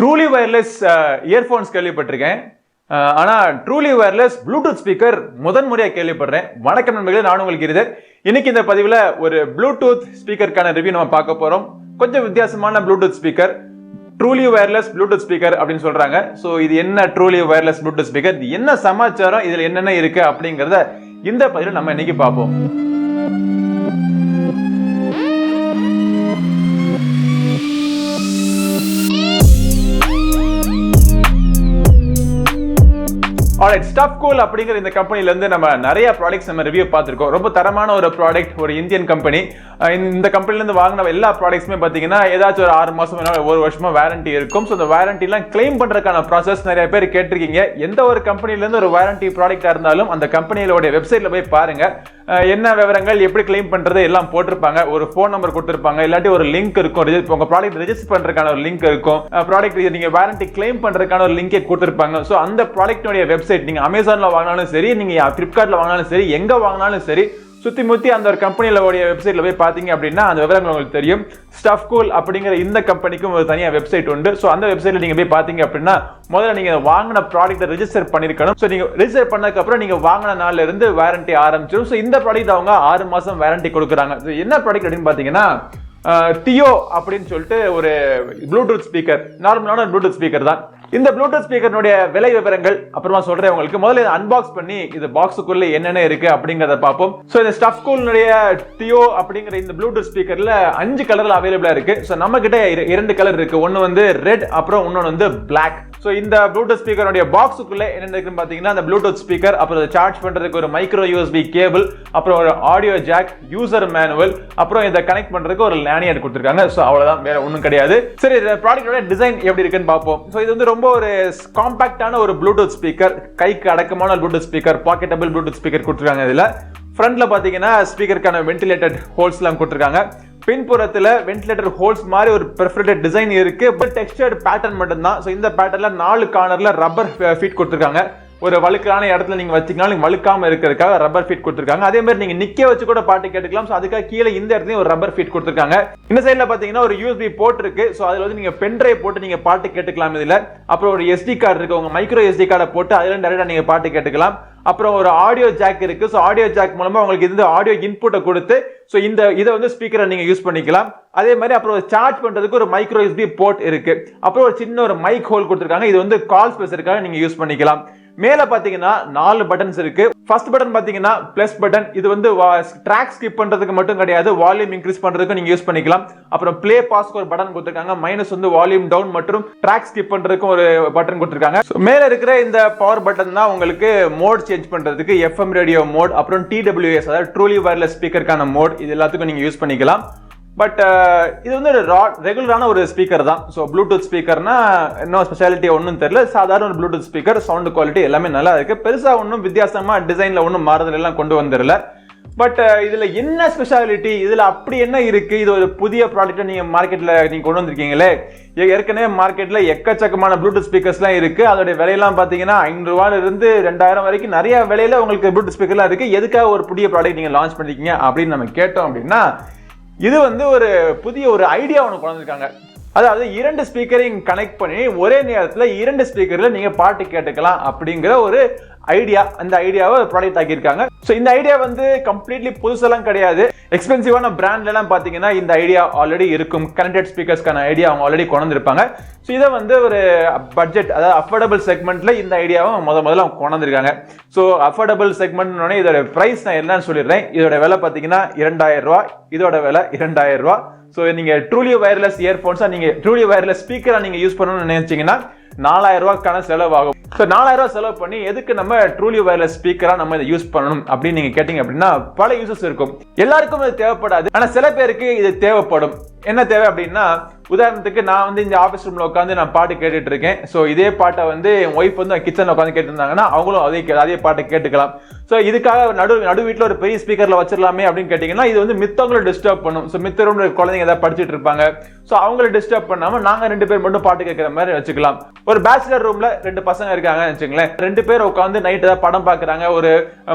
Truly wireless earphones கேள்விப்பட்டிருக்கேன். ஆனால் truly wireless Bluetooth speaker முதன்முறையாக கேள்விப்படுறேன். வணக்கம் நண்பர்களே, நான் உங்களுக்கு கிரிதர். இன்னைக்கு இந்த பதிவில் ஒரு ப்ளூடூத் ஸ்பீக்கருக்கான ரிவ்யூ நம்ம பார்க்க போகிறோம். கொஞ்சம் வித்தியாசமான Bluetooth speaker, truly wireless Bluetooth speaker அப்படின்னு சொல்றாங்க. ஸோ இது என்ன ட்ரூலி வயர்லெஸ் ப்ளூடூத் ஸ்பீக்கர், இது என்ன சமாச்சாரம், இதில் என்னென்ன இருக்கு அப்படிங்கிறத இந்த பதிவில் நம்ம இன்னைக்கு பார்ப்போம். Stuffcool அப்படிங்கிற இந்த கம்பெனில இருந்து நம்ம நிறைய ப்ராடக்ட்ஸ் நம்ம ரிவ்யூ பார்த்திருக்கோம். ரொம்ப தரமான ஒரு ப்ராடக்ட், ஒரு இந்தியன் கம்பெனி. இந்த கம்பெனில இருந்து வாங்கின எல்லா ப்ராடக்ட்ஸுமே பாத்தீங்கன்னா ஏதாச்சும் ஒரு 6 மாசம் ஒரு வருஷமா வாரண்டி இருக்கும். ஸோ இந்த வாரண்டி எல்லாம் கிளைம் பண்றதுக்கான ப்ராசஸ் நிறைய பேர் கேட்டிருக்கீங்க. எந்த ஒரு கம்பெனில இருந்து ஒரு வாரண்டி ப்ராடக்டா இருந்தாலும் அந்த கம்பெனியோட வெப்சைட்ல போய் பாருங்க, என்ன விவரங்கள், எப்படி கிளைம் பண்றது எல்லாம் போட்டிருப்பாங்க. ஒரு போன் நம்பர் கொடுத்திருப்பாங்க, இல்லாட்டி ஒரு லிங்க் இருக்கும், உங்க ப்ராடக்ட் ரெஜிஸ்டர் பண்றதுக்கான ஒரு லிங்க் இருக்கும், ப்ராடக்ட் நீங்க வாரண்டி கிளைம் பண்றதுக்கான ஒரு லிங்கை கொடுத்திருப்பாங்க. ஸோ அந்த ப்ராடக்டோட வெப்சைட் நீங்க அமேசான்ல வாங்கினாலும் சரி, நீங்க பிளிப்கார்ட்ல வாங்கினாலும் சரி, எங்க வாங்கினாலும் சரி, சுத்தி முத்தி அந்த ஒரு கம்பெனியோட வெப்சைட்ல போய் பாத்தீங்க அப்படின்னா அந்த விவரங்கள் உங்களுக்கு தெரியும். Stuffcool அப்படிங்கிற இந்த கம்பெனிக்கும் ஒரு தனியா வெப்சைட் உண்டு. ஸோ அந்த வெப்சைட்ல நீங்க போய் பாத்தீங்க அப்படின்னா முதல்ல நீங்க வாங்கின ப்ராடக்ட்டை ரெஜிஸ்டர் பண்ணிருக்கணும். ஸோ நீங்க ரெஜிஸ்டர் பண்ணதுக்கு அப்புறம் நீங்க வாங்கின நாள்ல இருந்து வாரண்டி ஆரம்பிச்சிடும். ஸோ இந்த ப்ராடக்ட் அவங்க 6 மாசம் வாரண்டி கொடுக்குறாங்க. என்ன ப்ராடக்ட் அப்படின்னு பாத்தீங்கன்னா தியோ அப்படின்னு சொல்லிட்டு ஒரு ப்ளூடூத் ஸ்பீக்கர், நார்மலான ப்ளூடூத் ஸ்பீக்கர் தான். இந்த ப்ளூடூத் ஸ்பீக்கருடைய விலை விவரங்கள் அப்புறமா சொல்றேன் உங்களுக்கு. முதல்ல இதை அன்பாக்ஸ் பண்ணி இது பாக்ஸுக்குள்ள என்னென்ன இருக்கு அப்படிங்கறத பார்ப்போம். ஸோ இந்த Stuffcool-னுடைய தியோ அப்படிங்கிற இந்த ப்ளூடூத் ஸ்பீக்கர்ல 5 கலர்ல அவைலபிளா இருக்கு. ஸோ நம்ம கிட்ட 2 கலர் இருக்கு. ஒன்னு வந்து ரெட், அப்புறம் இன்னொன்னு வந்து பிளாக். ஸோ இந்த ப்ளூடூத் ஸ்பீக்கருடைய பாக்ஸுக்குள்ள என்ன இருக்குன்னு பாத்தீங்கன்னா அந்த ப்ளூடூத் ஸ்பீக்கர், அப்புறம் சார்ஜ் பண்றதுக்கு ஒரு மைக்ரோ யூஎஸ்பி கேபிள், அப்புறம் ஒரு ஆடியோ ஜாக், யூசர் மேனுவல், அப்புறம் இதை கனெக்ட் பண்றதுக்கு ஒரு லேனியர்ட் கொடுத்திருக்காங்க. ஸோ அவ்வளவுதான், வேற ஒன்றும் கிடையாது. சரி, இந்த ப்ராடக்டோட டிசைன் எப்படி இருக்குன்னு பார்ப்போம். ஸோ இது வந்து ரொம்ப ஒரு காம்பாக்டான ஒரு ப்ளூடூத் ஸ்பீக்கர், கைக்கு அடக்கமான ப்ளூடூத் ஸ்பீக்கர், பாக்கெட்டபிள் ப்ளூடூத் ஸ்பீக்கர் கொடுத்திருக்காங்க. இதுல ஃப்ரண்ட்ல பாத்தீங்கன்னா ஸ்பீக்கருக்கான வென்டிலேட்டட் ஹோல்ஸ் எல்லாம் கொடுத்திருக்காங்க. பின்புறத்துல வென்டிலேட்டர் ஹோல்ஸ் மாதிரி ஒரு பெர்ஃபரேட்டட் டிசைன் இருக்கு. பட் டெக்ஸ்சர்ட் பேட்டர்ன் மட்டும் தான். சோ இந்த பேட்டர்ன்ல 4 கார்னர்ல ரப்பர் ஃபீட் கொடுத்திருக்காங்க. ஒரு வழுக்கான இடத்துல நீங்க வச்சீங்கனாலும் வழுக்காம இருக்கிறதுக்காக ரப்பர் ஃபீட் கொடுத்திருக்காங்க. அதே மாதிரி நீங்க நிக்க வச்சு கூட பாட்டு கேட்டுக்கலாம். சோ அதுக்காக கீழே இந்த இடத்துலயும் ஒரு ரப்பர் ஃபீட் கொடுத்திருக்காங்க. இந்த சைடுல பாத்தீங்கன்னா ஒரு யூஎஸ்பி போர்ட் இருக்கு. சோ அதுல வந்து நீங்க பென் டிரைவ் போட்டு நீங்க பாட்டு கேட்டுக்கலாம். இதுல அப்புறம் ஒரு எஸ்டி கார்டு இருக்கு. உங்க மைக்ரோ எஸ்டி கார்டை போட்டு அதுல டைரக்டா நீங்க பாட்டு கேட்டுக்கலாம். அப்புறம் ஒரு ஆடியோ ஜாக் இருக்கு. சோ ஆடியோ ஜாக் மூலமா உங்களுக்கு இந்த ஆடியோ இன்புட்டை கொடுத்து சோ இதை வந்து ஸ்பீக்கரை நீங்க யூஸ் பண்ணிக்கலாம். அதே மாதிரி அப்புறம் சார்ஜ் பண்றதுக்கு ஒரு மைக்ரோ எஸ்டி போர்ட் இருக்கு. அப்புறம் ஒரு சின்ன ஒரு மைக் ஹோல் கொடுத்திருக்காங்க. இது வந்து கால்ஸ் பேசுறதுக்காக நீங்க யூஸ் பண்ணிக்கலாம். மேல பாத்தீங்கன்னா 4 பட்டன்ஸ் இருக்கு. ஃபர்ஸ்ட் பட்டன் பாத்தீங்கன்னா பிளஸ் பட்டன். இது வந்து ட்ராக் ஸ்கிப் பண்றதுக்கு மட்டும் கிடையாது, வால்யூம் இன்க்ரீஸ் பண்றதுக்கு நீங்க யூஸ் பண்ணிக்கலாம். அப்புறம் ப்ளே பாஸ்க்கு ஒரு பட்டன் கொடுத்திருக்காங்க. மைனஸ் வந்து வால்யூம் டவுன் மற்றும் ட்ராக் ஸ்கிப் பண்றதுக்கு ஒரு பட்டன் கொடுத்திருக்காங்க. மேல இருக்கிற இந்த பவர் பட்டன் தான் உங்களுக்கு மோட் சேஞ்ச் பண்றதுக்கு, FM ரேடியோ மோட், அப்புறம் TWS அதாவது ட்ரூலி வயர்லெஸ் ஸ்பீக்கருக்கான மோட், இது எல்லாத்துக்கும் நீங்க யூஸ் பண்ணிக்கலாம். பட் இது வந்து ரெகுலரான ஒரு ஸ்பீக்கர் தான். ஸோ ப்ளூடூத் ஸ்பீக்கர்னா இன்னும் ஸ்பெஷாலிட்டி ஒன்றும் தெரியல. சாதாரண ஒரு ப்ளூடூத் ஸ்பீக்கர், சவுண்ட் குவாலிட்டி எல்லாமே நல்லா இருக்கு. பெருசா ஒன்றும் வித்தியாசமா டிசைன்ல ஒன்றும் மாறுதல் எல்லாம் கொண்டு வந்துடல. பட் இதுல என்ன ஸ்பெஷாலிட்டி, இதுல அப்படி என்ன இருக்கு, இது ஒரு புதிய ப்ராடக்ட் நீங்க மார்க்கெட்ல நீங்க கொண்டு வந்திருக்கீங்களே. ஏற்கனவே மார்க்கெட்ல எக்கச்சக்கமான ப்ளூடூத் ஸ்பீக்கர்ஸ் எல்லாம் இருக்கு. அதோட விலையெல்லாம் பாத்தீங்கன்னா 500 ரூபாயில இருந்து 2000 வரைக்கும் நிறைய விலையில உங்களுக்கு ப்ளூடூத் ஸ்பீக்கர்லாம் இருக்கு. எதுக்காக ஒரு புதிய ப்ராடக்ட் நீங்க லான்ச் பண்ணிருக்கீங்க அப்படின்னு நம்ம கேட்டோம் அப்படின்னா, இது வந்து ஒரு புதிய ஒரு ஐடியா ஒன்று கொண்டு வந்திருக்காங்க. அதாவது 2 ஸ்பீக்கரையும் கனெக்ட் பண்ணி ஒரே நேரத்தில் 2 ஸ்பீக்கர்ல நீங்க பாட்டு கேட்டுக்கலாம் அப்படிங்கிற ஒரு ஐடியா. அந்த ஐடியாவை ப்ராடக்ட் ஆக்கியிருக்காங்க. ஸோ இந்த ஐடியா வந்து கம்ப்ளீட்லி புதுசெல்லாம் கிடையாது. எக்ஸ்பென்சிவான பிராண்ட்ல எல்லாம் பாத்தீங்கன்னா இந்த ஐடியா ஆல்ரெடி இருக்கும். கனெக்டட் ஸ்பீக்கர்ஸ்க்கான ஐடியா அவங்க ஆல்ரெடி கொண்டு வந்திருப்பாங்க. ஸோ இதை வந்து ஒரு பட்ஜெட், அதாவது அஃபோர்டபுள் செக்மெண்ட்ல இந்த ஐடியாவை முதல்ல அவங்க கொண்டு வந்திருக்காங்க. ஸோ அஃபோர்டபுள் செக்மெண்ட் இதோட பிரைஸ் நான் என்னன்னு சொல்லிடுறேன். இதோட விலை பாத்தீங்கன்னா 2000 ரூபாய். இதோட விலை 2000 ரூபாய். ஸோ நீங்க ட்ரூலி வயர்லெஸ் இயர்போன்ஸா, நீங்க ட்ரூலி வயர்லெஸ் ஸ்பீக்கரா நீங்க யூஸ் பண்ணணும்னு நினைச்சீங்கன்னா 4000 ரூபாய்க்கான செலவாகும். ஸோ 4000 ரூபாய் செலவு பண்ணி எதுக்கு நம்ம ட்ரூலி வயர்லெஸ் ஸ்பீக்கரா நம்ம இதை யூஸ் பண்ணணும் அப்படின்னு நீங்க கேட்டீங்க அப்படின்னா, பல யூசஸ் இருக்கும். எல்லாருக்கும் இது தேவைப்படாது, ஆனா சில பேருக்கு இது தேவைப்படும். என்ன தேவை அப்படின்னா, உதாரணத்துக்கு நான் வந்து இந்த ஆஃபீஸ் ரூம்ல உட்காந்து நான் பாட்டு கேட்டுட்டு இருக்கேன். ஸோ இதே பாட்டை வந்து என் ஒய்ஃப் வந்து கிச்சன்ல உட்காந்து கேட்டு இருந்தாங்கன்னா அவங்களும் அதே பாட்டை கேட்டுக்கலாம். ஸோ இதுக்காக நடு வீட்டில் ஒரு பெரிய ஸ்பீக்கர்ல வச்சிடலாமே அப்படின்னு கேட்டீங்கன்னா, இது வந்து மித்தவங்களை டிஸ்டர்ப் பண்ணும். ஸோ மித்த ரூம்ல குழந்தைங்க ஏதாவது படிச்சுட்டு இருப்பாங்க. ஸோ அவங்களை டிஸ்டர்ப் பண்ணாம நாங்க 2 பேர் மட்டும் பாட்டு கேட்கிற மாதிரி வச்சுக்கலாம். ஒரு பேச்சுலர் ரூம்ல 2 பசங்க இருக்காங்கன்னு வச்சுங்களேன். 2 பேர் உட்காந்து நைட் ஏதாவது படம் பாக்குறாங்க, ஒரு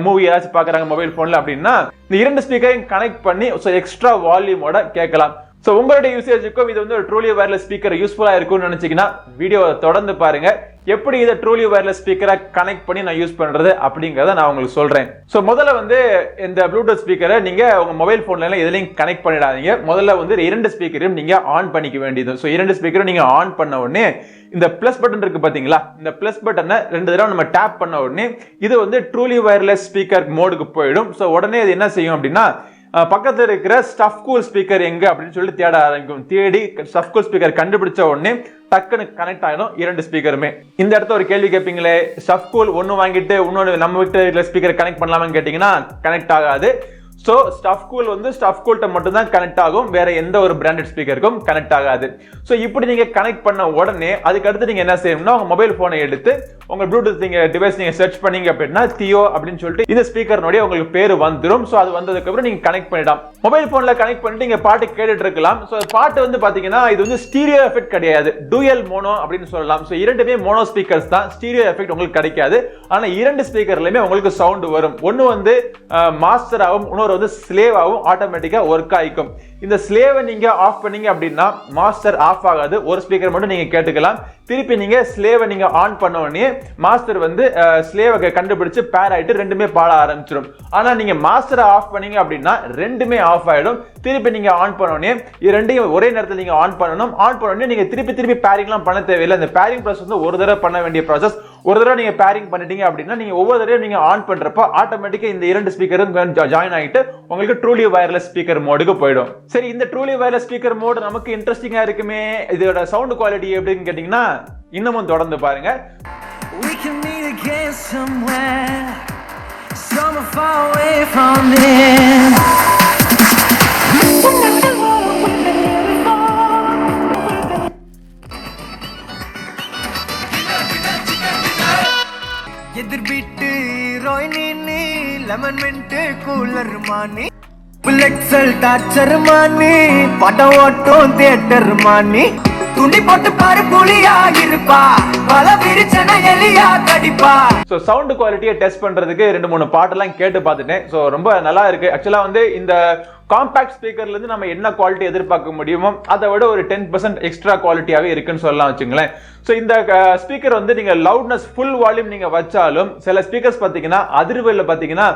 மூவி ஏதாச்சும் பாக்குறாங்க மொபைல் போன்ல அப்படின்னா, இந்த 2 ஸ்பீக்கரையும் கனெக்ட் பண்ணி எக்ஸ்ட்ரா வால்யூமோட கேட்கலாம். சோ உங்களுடைய யூசேஜுக்கும் இது வந்து ஒரு ட்ரூலி வயர்லெஸ் ஸ்பீக்கர் யூஸ்ஃபுல்லா இருக்கும்னு நினைச்சீங்கன்னா வீடியோ தொடர்ந்து பாருங்க. எப்படி இதை ட்ரூலி வயர்லெஸ் ஸ்பீக்கரை கனெக்ட் பண்ணி நான் யூஸ் பண்றது அப்படிங்கறத நான் உங்களுக்கு சொல்றேன். சோ முதல்ல வந்து இந்த ப்ளூடூத் ஸ்பீக்கரை நீங்க உங்க மொபைல் போன்ல எல்லாம் எதுலயும் கனெக்ட் பண்ணிடாதீங்க. முதல்ல வந்து 2 ஸ்பீக்கரையும் நீங்க ஆன் பண்ணிக்க வேண்டியது. சோ 2 ஸ்பீக்கரும் நீங்க ஆன் பண்ண உடனே இந்த பிளஸ் பட்டன் இருக்கு பாத்தீங்களா, இந்த பிளஸ் பட்டனை 2 தடவை நம்ம டேப் பண்ண உடனே இது வந்து ட்ரூலி வயர்லெஸ் ஸ்பீக்கர் மோடுக்கு போயிடும். சோ உடனே இது என்ன செய்யும் அப்படின்னா பக்கத்துல இருக்கிற ஸ்டஃப்கூல் ஸ்பீக்கர் எங்க அப்படின்னு சொல்லி தேட ஆரம்பிக்கும். தேடி ஸ்டஃப்கூல் ஸ்பீக்கர் கண்டுபிடிச்ச உடனே டக்குன்னு கனெக்ட் ஆயிடும் 2 ஸ்பீக்கருமே. இந்த இடத்துல ஒரு கேள்வி கேட்பீங்களே, ஸ்டஃப்கூல் ஒன்னு வாங்கிட்டு இன்னொன்னு நம்ம வீட்டு ஸ்பீக்கர் கனெக்ட் பண்ணலாமான்னு கேட்டீங்கன்னா கனெக்ட் ஆகாது. சோ ஸ்டஃப்கூல் வந்து ஸ்டஃப்கூல்ட்ட மட்டும் தான் கனெக்ட் ஆகும், வேற எந்த ஒரு பிராண்டட் ஸ்பீக்கருக்கும் கனெக்ட் ஆகாது. சோ இப்படி நீங்க கனெக்ட் பண்ண உடனே அதுக்கு அடுத்து நீங்க என்ன செய்யணும்னா உங்க மொபைல் போனை எடுத்து உங்க ப்ளூடூத் டிவைஸ் நீங்க சர்ச் பண்ணீங்க அப்படின்னா தியோ அப்படின்னு சொல்லிட்டு இந்த ஸ்பீக்கர்னுடைய உங்களுக்கு பேரு வந்துரும். சோ அது வந்ததுக்கு அப்புறம் நீங்க கனெக்ட் பண்ணிடலாம். மொபைல் போன்ல கனெக்ட் பண்ணிட்டு நீங்க பாட்டு கேட்டுட்டு இருக்கலாம். சோ பாட்டு வந்து பாத்தீங்கன்னா இது வந்து ஸ்டீரியோ எஃபெக்ட் கிடையாது, டூயல் மோனோ அப்படின்னு சொல்லலாம். சோ இரண்டுமே மோனோ ஸ்பீக்கர்ஸ் தான், ஸ்டீரியோ எஃபெக்ட் உங்களுக்கு கிடைக்காது. ஆனா 2 ஸ்பீக்கர்லயுமே உங்களுக்கு சவுண்ட் வரும். ஒன்னு வந்து மாஸ்டர் ஆகும், இன்னொரு வந்து ஸ்லேவ் ஆகும், ஆட்டோமேட்டிக்கா ஒர்க் ஆயிக்கும். இந்த ஸ்லேவை நீங்க ஆஃப் பண்ணீங்க அப்படின்னா மாஸ்டர் ஆஃப் ஆகாது, ஒரு ஸ்பீக்கர் மட்டும் நீங்க கேட்டுக்கலாம். திருப்பி நீங்க ஸ்லேவை நீங்க ஆன் பண்ண உடனே மாஸ்டர் வந்து ஸ்லேவை கண்டுபிடிச்சு பேர் ஆயிட்டு ரெண்டுமே பாட ஆரம்பிச்சிடும். ஆனா நீங்க மாஸ்டரை ஆஃப் பண்ணீங்க அப்படின்னா ரெண்டுமே ஆஃப் ஆயிடும். திருப்பி நீங்க ஆன் பண்ண உடனே ரெண்டையும் ஒரே நேரத்தில் நீங்க ஆன் பண்ணணும். ஆன் பண்ண உடனே நீங்க திருப்பி பேரிங்லாம் பண்ண தேவையில்லை. இந்த பேரிங் ப்ராசஸ் வந்து ஒரு தடவை பண்ண வேண்டிய ப்ராசஸ். ஒரு தடவை நீங்க பேரிங் பண்ணிட்டீங்க அப்படின்னா நீங்க ஒவ்வொரு தடவையும் நீங்க ஆன் பண்றப்ப ஆட்டோமேட்டிக்கா இந்த 2 ஸ்பீக்கரும் ஜாயின் ஆயிட்டு உங்களுக்கு ட்ரூலி வயர்லெஸ் ஸ்பீக்கர் மோடுக்கு போயிடும். சரி, இந்த ட்ரூலி வயர்லெஸ் ஸ்பீக்கர் மோடு நமக்கு இன்ட்ரெஸ்டிங்கா இருக்குமே, இதோட சவுண்ட் குவாலிட்டி எப்படின்னு கேட்டீங்கன்னா இன்னமும் தொடர்ந்து பாருங்க. We can meet again somewhere far away from here. எதிர்பிட்டு ரோயினி லெமன் மின்ட் கூலர் மானி பிளெக்ஸல் டார்ச்சர் மானி படம் ஓட்டும் தியேட்டர் மானி துண்டி போட்டு பாரு புலியா இருப்பா பல விரிச்சன எலியா கடிப்பா. சோ சவுண்ட் குவாலிட்டியை டெஸ்ட் பண்றதுக்கு 2-3 பாட்டெல்லாம் கேட்டு பார்த்துட்டேன். சோ ரொம்ப நல்லா இருக்கு. ஆக்சுவலா வந்து இந்த காம்பாக்ட் ஸ்பீக்கர்ல இருந்து நம்ம என்ன குவாலிட்டி எதிர்பார்க்க முடியுமோ அதை விட ஒரு 10% எக்ஸ்ட்ரா குவாலிட்டியாவே இருக்குன்னு சொல்லலாம் வச்சுங்களேன். சோ இந்த ஸ்பீக்கர் வந்து நீங்க லவுட்னஸ் ஃபுல் வால்யூம் நீங்க வச்சாலும் சில ஸ்பீக்கர்ஸ் பாத்தீங்கன்னா அதிர்வெல்ல பாத்தீங்கன்னா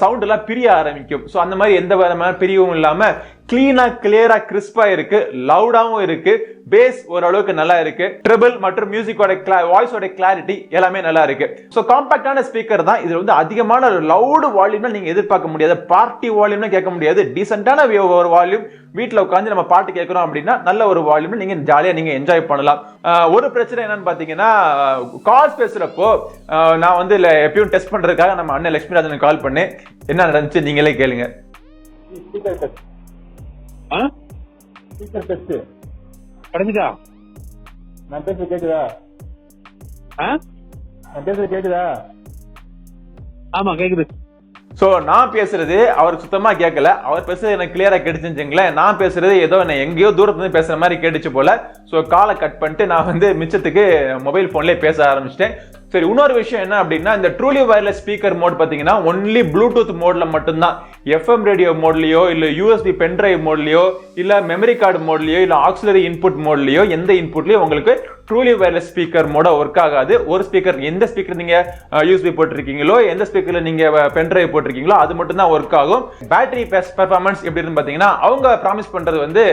சவுண்ட் எல்லாம் பிரிய ஆரம்பிக்கும். சோ அந்த மாதிரி எந்த விதமான பிரியவும் இல்லாம கிளீனா கிளியரா கிறிஸ்பா இருக்கு, லவுடாவும் இருக்கு, பேஸ் ஓரளவுக்கு நல்லா இருக்கு, ட்ரிபிள் மற்றும் மியூசிக்கோட வாய்ஸோட கிளாரிட்டி எல்லாமே நல்லா இருக்கு. சோ காம்பாக்டான ஸ்பீக்கர் தான். இது வந்து அதிகமான லவுட் வால்யூம்ல நீங்க எதிர்பார்க்க முடியாது, பார்ட்டி வால்யூம்ல கேட்க முடியாது. டீசென்டான ஒரு வால்யூம் வீட்டுல உட்காந்து நம்ம பாட்டு கேட்கிறோம் அப்படின்னா நல்ல ஒரு வால்யூம் நீங்க ஜாலியா நீங்க என்ஜாய் பண்ணலாம். ஒரு பிரச்சனை என்னன்னு பாத்தீங்கன்னா கால்ஸ் பேசுறப்போ நான் வந்து எப்பயும் டெஸ்ட் பண்றதுக்காக நம்ம அண்ணன் லட்சுமிராஜன் கால் பண்ணேன். என்ன நடந்துச்சு நீங்களே கேளுங்க. கிடைச்சா நான் பேச கேக்குதா? நான் பேச கேக்குதா? ஆமா கேக்குது. சோ நான் பேசுறது அவருக்கு சுத்தமா கேட்கல, அவர் பேசுறது எனக்கு கிளியரா கேட்டுச்சுங்களேன். நான் பேசுறது ஏதோ என்ன எங்கேயோ தூரத்துல இருந்து பேசுற மாதிரி கேட்டுச்சு போல. சோ காலை கட் பண்ணிட்டு நான் வந்து மிச்சத்துக்கு மொபைல் போன்லயே பேச ஆரம்பிச்சிட்டேன். சரி, இன்னொரு விஷயம் என்ன அப்படின்னா இந்த ட்ரூலி வயர்லெஸ் ஸ்பீக்கர் மோட் பாத்தீங்கன்னா ஒன்லி ப்ளூடூத் மோட்ல மட்டும்தான். FM ரேடியோ மோட்லயோ இல்ல USB பென்டிரைவ் மோட்லயோ இல்ல மெமரி கார்டு மோட்லயோ இல்ல ஆக்சிலரி இன்புட் மோட்லயோ எந்த இன்புட்லயோ உங்களுக்கு ட்ரூலி வயர்லெஸ் ஸ்பீக்கர் மோட ஒர்க் ஆகாது. ஒரு ஸ்பீக்கர் எந்த ஸ்பீக்கர் நீங்க USB போட்டிருக்கீங்களோ எந்த ஸ்பீக்கர்ல நீங்க பென்டிரைவ் போட்டிருக்கீங்களோ அது மட்டும் தான் ஒர்க் ஆகும். பேட்டரி பெர்ஃபார்மன்ஸ் எப்படி இருந்து பாத்தீங்கன்னா அவங்க ப்ராமிஸ் பண்றது வந்து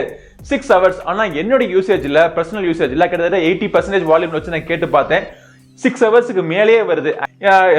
6 hours. ஆனா என்னோட யூசேஜ்ல பர்சனல் யூசேஜ்ல கிட்டத்தட்ட 80% வால்யூம் வச்சு நான் கேட்டு பார்த்தேன். 6 ஹவர்ஸ்க்கு மேலேயே வருது.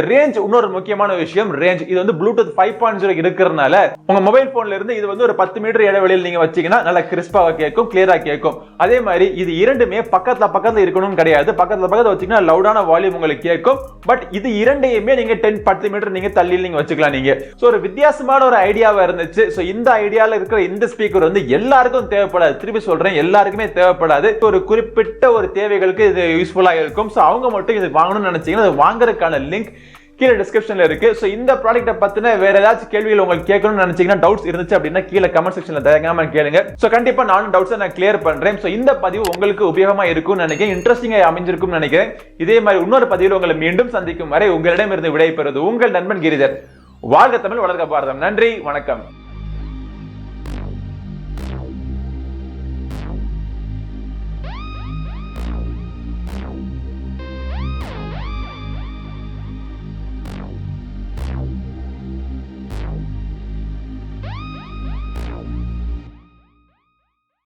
ரேஞ்ச் இன்னொரு முக்கியமான விஷயம், ரேஞ்ச். இது வந்து ப்ளூடூத் 5.0 இருக்கிறதுனால உங்க மொபைல் போன்ல இருந்து இது வந்து ஒரு 10 மீட்டர் இடைவெளியில் நீங்க வச்சீங்கன்னா நல்லா கிறிஸ்பாக கேட்கும், கிளியரா கேட்கும். அதே மாதிரி இது இரண்டுமே பக்கத்துல இருக்கணும்னு கிடையாது. பக்கத்துல வச்சீங்கன்னா லவுடான வால்யூம் உங்களுக்கு கேட்கும். பட் இது இரண்டையுமே நீங்க 10 மீட்டர் நீங்க தள்ளி நீங்க வச்சுக்கலாம் நீங்க. சோ ஒரு வித்தியாசமான ஒரு ஐடியாவா இருந்துச்சு. சோ இந்த ஐடியால இருக்கிற இந்த ஸ்பீக்கர் வந்து எல்லாருக்கும் தேவைப்படாது. திருப்பி சொல்றேன், எல்லாருக்குமே தேவைப்படாது. ஒரு குறிப்பிட்ட ஒரு தேவைகளுக்கு இது யூஸ்ஃபுல்லா இருக்கும். சோ அவங்க மட்டும் இது வாங்கணும்னு நினைச்சீங்கன்னா அது வாங்குறதுக்கான லிங்க் கீழே டிஸ்கிரிப்ஷன்ல இருக்கு. சோ இந்த ப்ராடக்ட்ட பத்தின வேற ஏதாச்சும் கேள்விகள் உங்களுக்கு கேட்கணும்னு நினைச்சீங்கன்னா டவுட்ஸ் இருந்துச்சு அப்படின்னா கீழே கமெண்ட் செக்ஷன்ல தயங்காம கேளுங்க. சோ கண்டிப்பா நானும் டவுட்ஸ் நான் கிளியர் பண்றேன். சோ இந்த பதிவு உங்களுக்கு உபயோகமா இருக்கும்னு நினைக்கிறேன், இன்ட்ரெஸ்டிங்கா அமைஞ்சிருக்கும்னு நினைக்கிறேன். இதே மாதிரி இன்னொரு பதிவில் உங்களை மீண்டும் சந்திக்கும் வரை உங்களிடமிருந்து விடைபெறுவது உங்கள் நண்பன் கிரிதர். வாழ்க தமிழ், வளர்க பாரதம். நன்றி, வணக்கம்.